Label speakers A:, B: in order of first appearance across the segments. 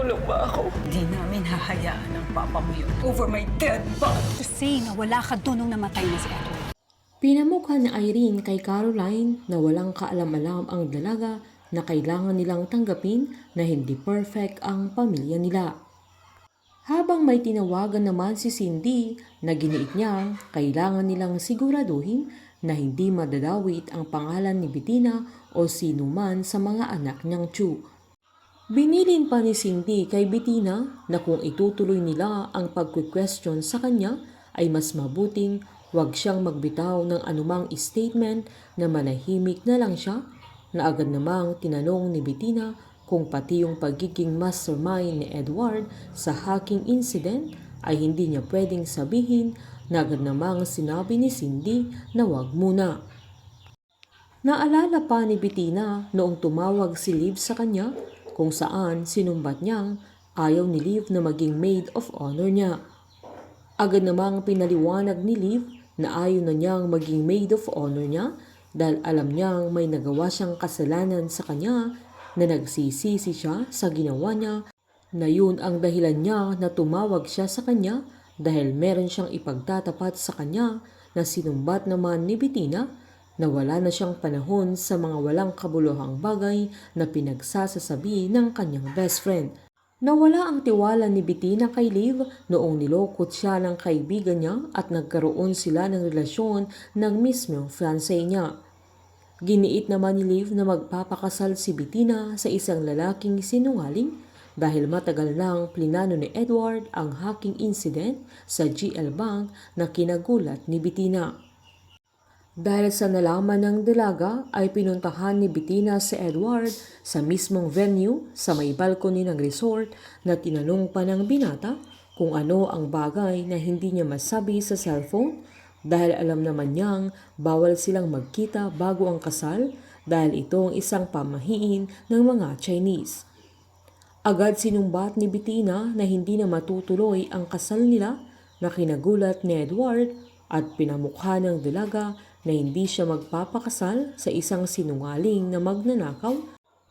A: Makulong ba ako?
B: Hindi namin hahayaan ng papa mo yun over my dead body.
C: To say na wala ka doon nung namatay na si Edward.
D: Pinamukha ni Irene kay Caroline na walang kaalam-alam ang dalaga na kailangan nilang tanggapin na hindi perfect ang pamilya nila. Habang may tinawagan naman si Cindy na giniit niya, kailangan nilang siguraduhin na hindi madadawit ang pangalan ni Bettina o sino man sa mga anak niyang Chu. Binilin pa ni Cindy kay Bettina na kung itutuloy nila ang pagque-question sa kanya ay mas mabuting huwag siyang magbitaw ng anumang statement na manahimik na lang siya, na agad namang tinanong ni Bettina kung pati yung pagiging mastermind ni Edward sa hacking incident ay hindi niya pwedeng sabihin, na agad namang sinabi ni Cindy na wag muna. Naalala pa ni Bettina noong tumawag si Liv sa kanya kung saan sinumbat niyang ayaw ni Liv na maging maid of honor niya. Agad namang pinaliwanag ni Liv na ayaw na niyang maging maid of honor niya dahil alam niyang may nagawa siyang kasalanan sa kanya, na nagsisisi siya sa ginawa niya, na yun ang dahilan niya na tumawag siya sa kanya dahil meron siyang ipagtatapat sa kanya, na sinumbat naman ni Bettina na wala na siyang panahon sa mga walang kabuluhang bagay na pinagsasasabi ng kanyang best friend. Nawala ang tiwala ni Bettina kay Liv noong nilokot siya ng kaibigan niya at nagkaroon sila ng relasyon ng mismong fiancé niya. Giniit naman ni Liv na magpapakasal si Bettina sa isang lalaking sinungaling dahil matagal nang plinano ni Edward ang hacking incident sa GL Bank na kinagulat ni Bettina. Dahil sa nalaman ng dalaga ay pinuntahan ni Bettina si Edward sa mismong venue sa may balcony ng resort, na tinanong pa ng binata kung ano ang bagay na hindi niya masabi sa cellphone dahil alam naman niyang bawal silang magkita bago ang kasal dahil itong isang pamahiin ng mga Chinese. Agad sinumbat ni Bettina na hindi na matutuloy ang kasal nila, na kinagulat ni Edward at pinamukha ng dalaga na hindi siya magpapakasal sa isang sinungaling na magnanakaw.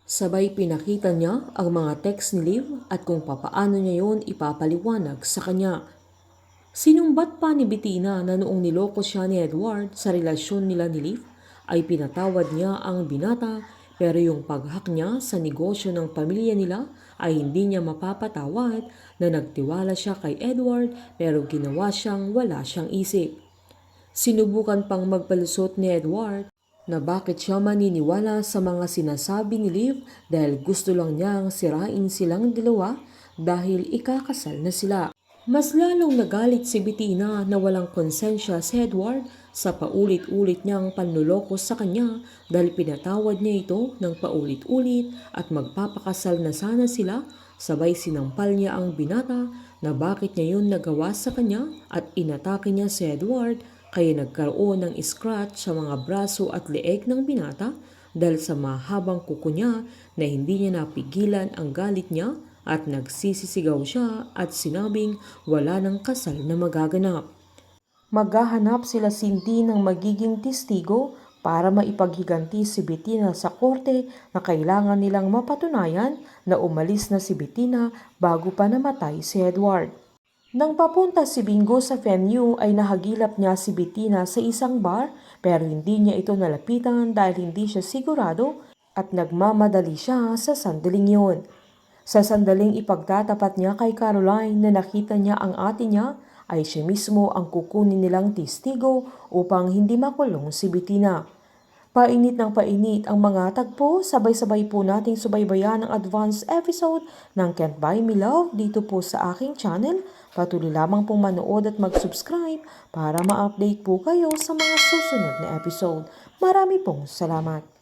D: Sabay pinakita niya ang mga text ni Liv at kung papaano niya yon ipapaliwanag sa kanya. Sinumbat pa ni Bettina na noong niloko siya ni Edward sa relasyon nila ni Liv ay pinatawad niya ang binata, pero yung paghak niya sa negosyo ng pamilya nila ay hindi niya mapapatawad, na nagtiwala siya kay Edward pero ginawa siyang wala siyang isip. Sinubukan pang magpalusot ni Edward na bakit siya maniniwala sa mga sinasabi ni Liv dahil gusto lang niyang sirain silang dalawa dahil ikakasal na sila. Mas lalong nagalit si Bettina na walang konsensya si Edward sa paulit-ulit niyang panluloko sa kanya dahil pinatawad niya ito ng paulit-ulit at magpapakasal na sana sila. Sabay sinampal niya ang binata na bakit niya yun nagawa sa kanya at inatake niya si Edward, kaya nagkaroon ng scratch sa mga braso at leeg ng binata dahil sa mahabang kuko niya, na hindi niya napigilan ang galit niya at nagsisisigaw siya at sinabing wala ng kasal na magaganap. Maghahanap sila Cindy ng magiging testigo para maipaghiganti si Bettina sa korte, na kailangan nilang mapatunayan na umalis na si Bettina bago pa namatay si Edward. Nang papunta si Bingo sa venue ay nahagilap niya si Bettina sa isang bar, pero hindi niya ito nalapitan dahil hindi siya sigurado at nagmamadali siya sa sandaling yun. Sa sandaling ipagtatapat niya kay Caroline na nakita niya ang ate niya, ay siya mismo ang kukunin nilang testigo upang hindi makulong si Bettina. Painit ng painit ang mga tagpo, sabay-sabay po nating subaybayan ang advanced episode ng Can't Buy Me Love dito po sa aking channel. Patuloy lamang pong manood at mag-subscribe para ma-update po kayo sa mga susunod na episode. Marami pong salamat.